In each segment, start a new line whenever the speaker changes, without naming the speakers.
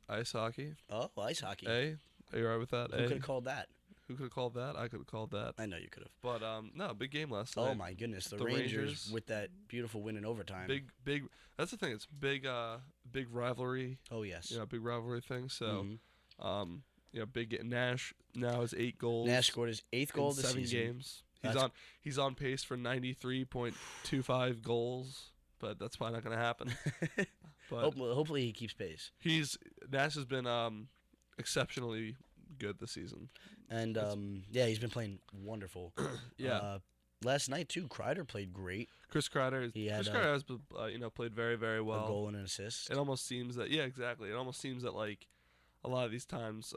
Ice hockey.
Oh, ice hockey.
A. Are you all right with that?
Who could have called that?
Who could have called that? I could have called that.
I know you could have.
But no, big game last night.
Oh my goodness, the Rangers with that beautiful win in overtime.
Big. That's the thing. It's big rivalry.
Oh yes.
Big rivalry thing. So, big Nash now has 8 goals.
Nash scored his 8th goal
in
of the
7
season.
games. He's on pace for 93.25 goals, but that's probably not going to happen. But
hopefully he keeps pace.
Nash has been exceptionally good this season,
and he's been playing wonderful. Last night too, Kreider played great.
Chris Kreider has played very, very well.
A goal and an assist.
It almost seems that exactly. It almost seems that like a lot of these times,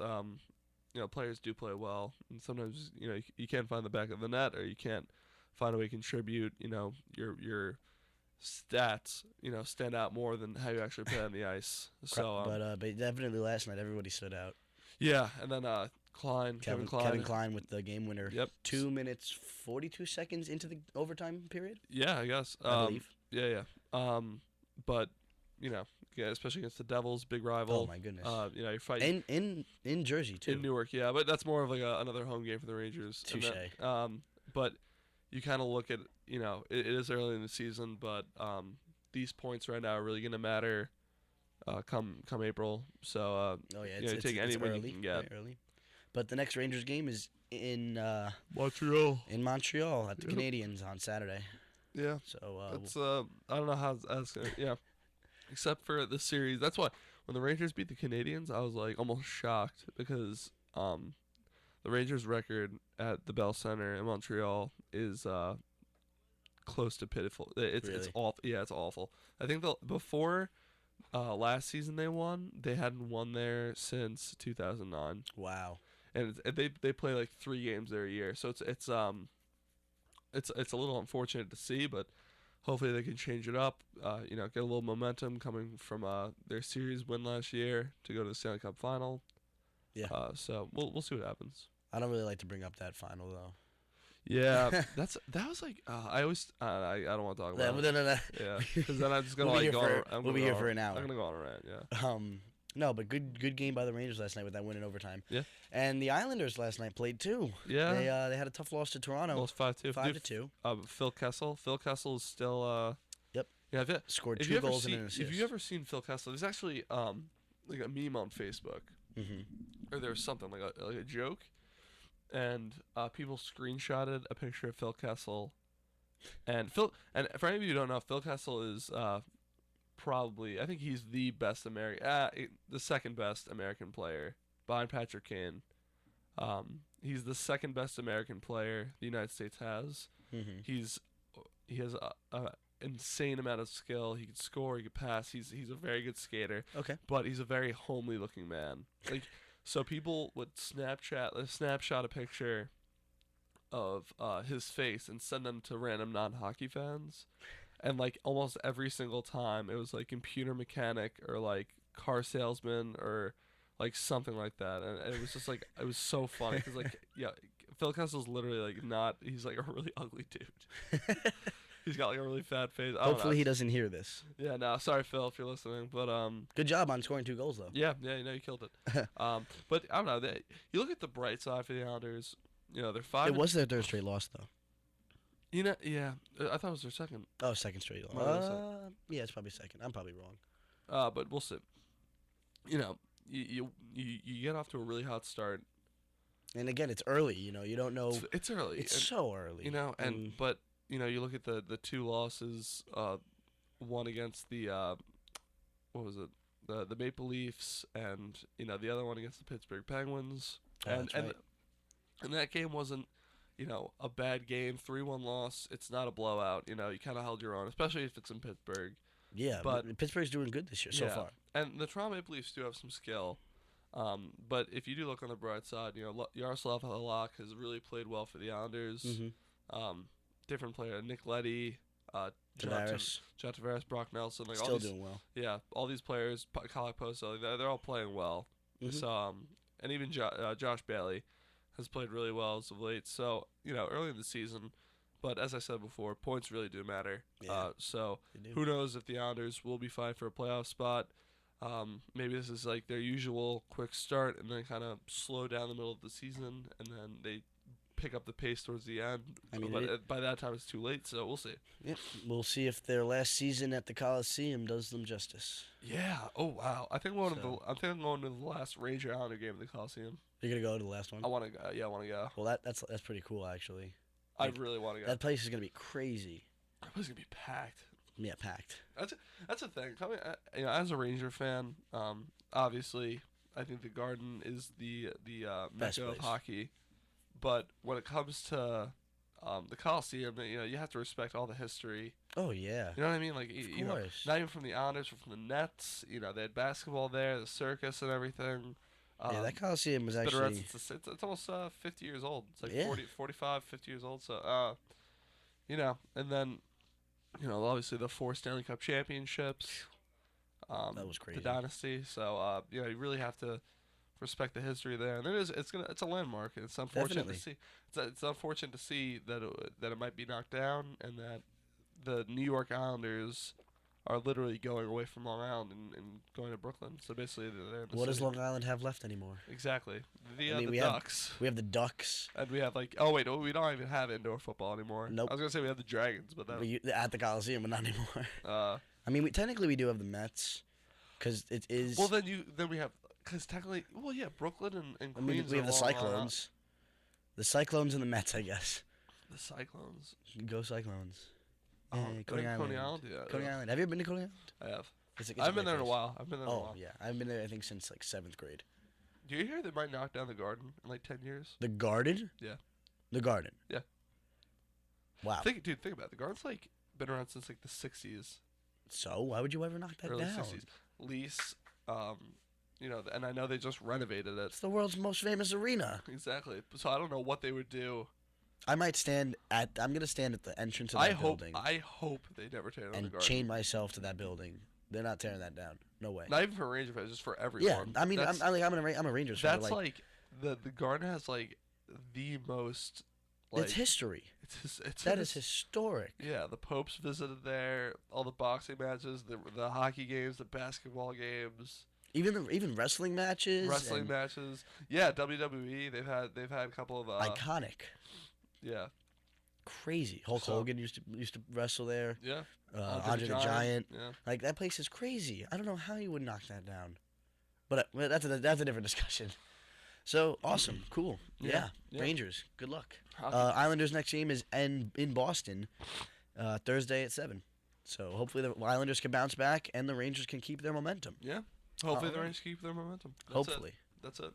players do play well, and sometimes you can't find the back of the net, or you can't find a way to contribute. Your stats stand out more than how you actually play on the ice. So,
but definitely last night everybody stood out.
Yeah, and then Kevin
Klein with the game winner.
Yep.
2 minutes 42 seconds into the overtime period.
Yeah, I guess.
I believe.
Yeah. But especially against the Devils, big rival.
Oh my goodness.
You're fighting
in Jersey too.
In Newark, yeah, but that's more of like another home game for the Rangers.
Touche.
But you kind of look at it is early in the season, but these points right now are really going to matter. Come April, so
it's
take any win
early,
you can get.
Early. But the next Rangers game is in
Montreal.
In Montreal at the Canadiens on Saturday.
Yeah.
So
it's I don't know how that's gonna except for the series. That's why when the Rangers beat the Canadiens, I was like almost shocked because the Rangers' record at the Bell Center in Montreal is close to pitiful. It's awful. Yeah, it's awful. I think before. Last season they hadn't won there since 2009.
Wow.
And they play like 3 games there a year, so it's a little unfortunate to see, but hopefully they can change it up. Get a little momentum coming from their series win last year to go to the Stanley Cup final.
Yeah.
So we'll see what happens.
I don't really like to bring up that final though.
Yeah, that was like I always I don't want to talk about it.
No.
Yeah, because then I'm just gonna
we'll be here for an hour.
I'm gonna go on a rant. Yeah.
No, but good game by the Rangers last night with that win in overtime.
Yeah.
And the Islanders last night played too.
Yeah.
They had a tough loss to Toronto.
Lost 5-2.
5-2.
Phil Kessel. Phil Kessel is still.
Yep.
Yeah.
Scored 2 goals and an assist.
If you ever seen Phil Kessel, there's actually like a meme on Facebook, or there was something like a joke. And people screenshotted a picture of Phil Kessel, and for any of you who don't know, Phil Kessel is probably, I think he's the best the second best American player behind Patrick Kane. He's the second best American player the United States has. He has a insane amount of skill. He can score. He can pass. He's a very good skater.
Okay.
But he's a very homely looking man. Like. So people would snapshot a picture of his face and send them to random non-hockey fans, and like almost every single time it was like computer mechanic or like car salesman or like something like that, and it was just like it was so funny because like Phil Kessel's literally like he's like a really ugly dude. He's got like a really fat face.
Hopefully he doesn't hear this.
Yeah, no, sorry Phil if you're listening, but
good job on scoring 2 goals though.
Yeah, you killed it. But I don't know. You look at the bright side for the Islanders. They're 5.
It was their 3rd straight loss though.
Yeah, I thought it was their second.
Oh, 2nd straight loss. Yeah, it's probably 2nd. I'm probably wrong.
But we'll see. You get off to a really hot start.
And again, it's early. You don't know.
It's early.
It's so early.
But. You look at the 2 losses, one against the what was it, the Maple Leafs, and the other one against the Pittsburgh Penguins, and that game wasn't a bad game. 3-1 loss. It's not a blowout. You kind of held your own, especially if it's in Pittsburgh.
Yeah, but Pittsburgh's doing good this year so far.
And the Toronto Maple Leafs do have some skill. But if you do look on the bright side, Yaroslav Halak has really played well for the Islanders. Different player, Nick Leddy,
Tavares,
John Tavares, Brock Nelson, like
still doing well.
Yeah, all these players, Kyle Poso, they're all playing well. So, and even Josh Bailey has played really well as of late. So, early in the season, but as I said before, points really do matter.
Yeah,
so who knows if the Islanders will be fighting for a playoff spot. Maybe this is like their usual quick start, and then kind of slow down the middle of the season, and then they pick up the pace towards the end.
I mean,
But by that time, it's too late. So we'll see.
yeah, we'll see if their last season at the Coliseum does them justice.
Yeah. Oh wow. I think I'm going to the last Ranger Islander game at the Coliseum.
You're gonna go to the last one?
I want to go. Yeah, I want to go.
Well, that's pretty cool actually.
I really want to go.
That place is gonna be crazy.
That place is gonna be packed.
Yeah, packed.
That's a thing. As a Ranger fan, obviously, I think the Garden is the mecca of hockey. But when it comes to the Coliseum, you have to respect all the history.
Oh yeah.
You know what I mean? Like
Of course.
not even from the Islanders, but from the Nets. They had basketball there, the circus, and everything.
Yeah, that Coliseum was
Been
actually.
around since it's almost 50 years old. It's like 40, 45, 50 years old. So and then. Obviously the 4 Stanley Cup championships.
That was crazy.
The dynasty. So, you really have to respect the history there. And it's a landmark. And it's unfortunate to see. It's unfortunate to see that it might be knocked down, and that the New York Islanders are literally going away from Long Island and going to Brooklyn. So basically, they're in the
What does
city.
Long Island have left anymore?
Exactly. The
we
Ducks.
We have the Ducks.
And we have we don't even have indoor football anymore.
Nope.
I was gonna say we have the Dragons, but that.
At the Coliseum, but not anymore. I mean, technically we do have the Mets, because it is.
Well, then we have, because technically, Brooklyn and Queens.
We have the
are all
Cyclones. The Cyclones and the Mets, I guess.
The Cyclones.
Go Cyclones.
Coney Island. Yeah.
Coney Island. Have you ever been to Coney Island?
I have.
It's
I've been there in a while. Oh,
yeah. I've been there, I think, since 7th grade.
Do you hear they might knock down the Garden in 10 years?
The Garden?
Yeah.
The Garden?
Yeah.
Wow.
Think about it. The Garden's been around since the 60s.
So why would you ever knock that
Early
down?
60s. Lease, and I know they just renovated it.
It's the world's most famous arena.
Exactly. So I don't know what they would do.
I'm gonna stand at the entrance of that building.
I hope they never tear down the Garden.
And chain myself to that building. They're not tearing that down. No way.
Not even for Ranger fans, just for everyone.
Yeah, I mean, I'm a Rangers fan.
That's the Garden has the most.
It's history. That is historic.
Yeah, the Popes visited there. All the boxing matches, the hockey games, the basketball games.
Even wrestling matches.
Matches. Yeah, WWE. They've had a couple of
iconic.
Yeah.
Crazy. Hulk Hogan used to wrestle there.
Yeah.
Andre the Giant.
Yeah.
That place is crazy. I don't know how you would knock that down. But that's a different discussion. So awesome, cool. Yeah. Rangers. Good luck. Islanders' next game is in Boston, Thursday at 7. So hopefully the Islanders can bounce back and the Rangers can keep their momentum.
Yeah. Hopefully the Rangers keep their momentum.
Hopefully.
That's it.